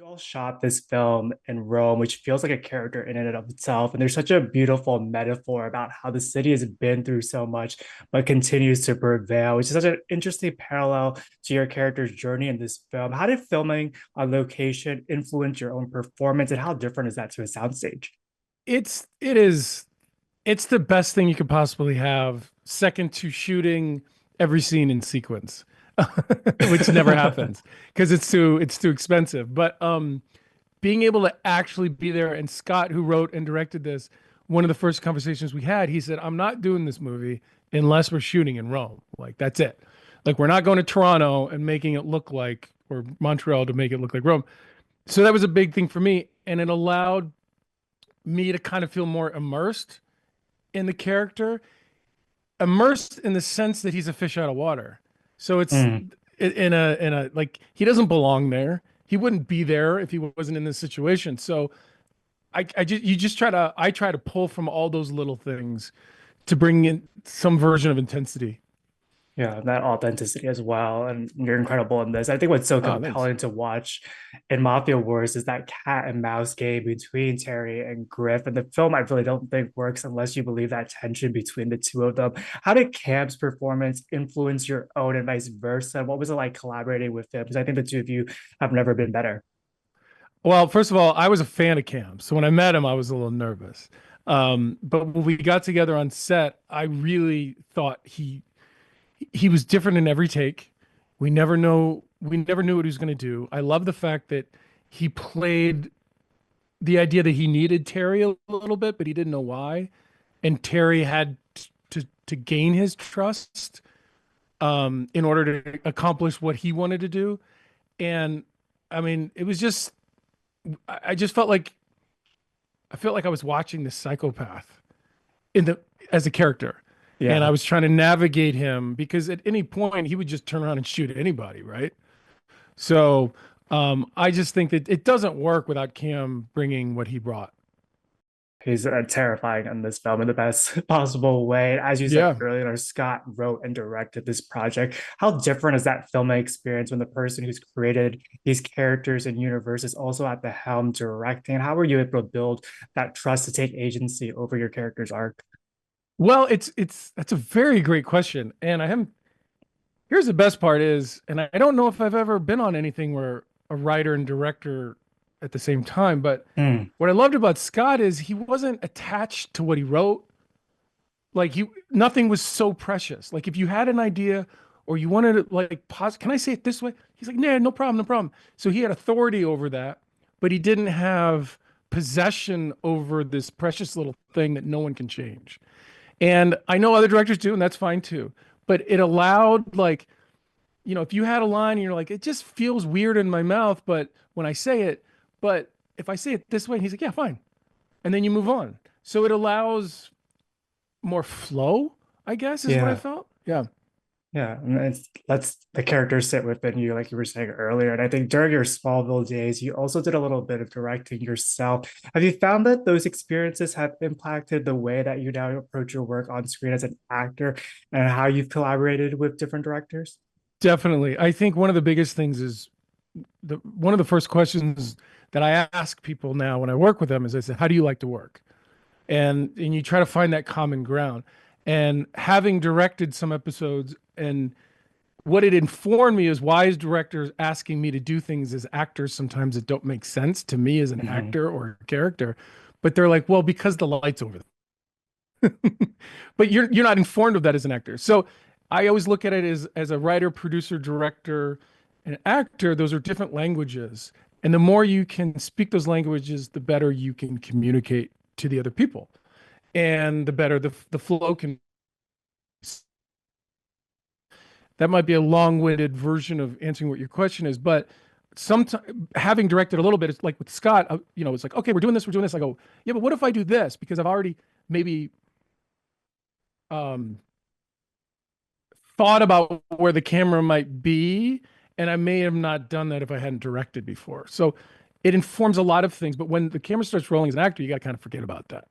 all shot this film in Rome, which feels like a character in and of itself. And there's such a beautiful metaphor about how the city has been through so much, but continues to prevail, which is such an interesting parallel to your character's journey in this film. How did filming on location influence your own performance, and how different is that to a soundstage? It is it's the best thing you could possibly have, second to shooting every scene in sequence, which never happens because it's too expensive. But being able to actually be there, and Scott, who wrote and directed this, one of the first conversations we had, he said, "I'm not doing this movie unless we're shooting in Rome. Like that's it. Like we're not going to Toronto and making it look like, or Montreal to make it look like Rome." So that was a big thing for me, and it allowed me to kind of feel more immersed in the character, immersed in the sense that he's a fish out of water. So it's Mm. in a like he doesn't belong there. He wouldn't be there if he wasn't in this situation. So I just you just try to I try to pull from all those little things to bring in some version of intensity. Yeah, that authenticity as well. And you're incredible in this. I think what's so Oh, thanks. compelling to watch in Mafia Wars is that cat and mouse game between Terry and Griff. And the film, I really don't think works unless you believe that tension between the two of them. How did Cam's performance influence your own and vice versa? What was it like collaborating with him? Because I think the two of you have never been better. Well, first of all, I was a fan of Cam, so when I met him, I was a little nervous. But when we got together on set, I really thought he was different in every take. We never knew what he was going to do. I love the fact that he played the idea that he needed Terry a little bit, but he didn't know why, and Terry had to gain his trust in order to accomplish what he wanted to do. And I mean, it was just I just felt like I was watching this psychopath in the as a character. And I Yeah. was trying to navigate him because at any point he would just turn around and shoot anybody, right? So I just think that it doesn't work without Cam bringing what he brought. He's terrifying in this film in the best possible way. As you said Yeah, earlier, Scott wrote and directed this project. How different is that filming experience when the person who's created these characters and universe is also at the helm directing? How were you able to build that trust to take agency over your character's arc? well, it's that's a very great question, and I haven't. Here's the best part is, and I don't know if I've ever been on anything where a writer and director at the same time, but Mm, what I loved about Scott is he wasn't attached to what he wrote. Like he, nothing was so precious. Like if you had an idea or you wanted to like pause, can I say it this way? He's like, nah, no problem, no problem. So he had authority over that, but he didn't have possession over this precious little thing that no one can change. And I know other directors do, and that's fine too. But it allowed like, if you had a line and you're like, it just feels weird in my mouth, but when I say it, but if I say it this way, and he's like, yeah, fine. And then you move on. So it allows more flow, I guess, is what I yeah. felt. Yeah. Yeah, and it's lets the characters sit within you, like you were saying earlier. And I think during your Smallville days, you also did a little bit of directing yourself. Have you found that those experiences have impacted the way that you now approach your work on screen as an actor and how you've collaborated with different directors? Definitely. I think one of the biggest things is one of the first questions that I ask people now when I work with them is I say, how do you like to work? And you try to find that common ground. And having directed some episodes and what it informed me is why is directors asking me to do things as actors sometimes that don't make sense to me as an Mhm. actor or a character. But they're like, well, because the light's over there. But you're not informed of that as an actor. So I always look at it as a writer, producer, director, and actor, those are different languages. And the more you can speak those languages, the better you can communicate to the other people. And the better the flow can. That might be a long-winded version of answering what your question is, but sometimes having directed a little bit, it's like with Scott, it's like, okay, we're doing this, we're doing this. I go, yeah, but what if I do this? Because I've already maybe um, thought about where the camera might be, and I may have not done that if I hadn't directed before. So it informs a lot of things, but when the camera starts rolling as an actor, you got to kind of forget about that.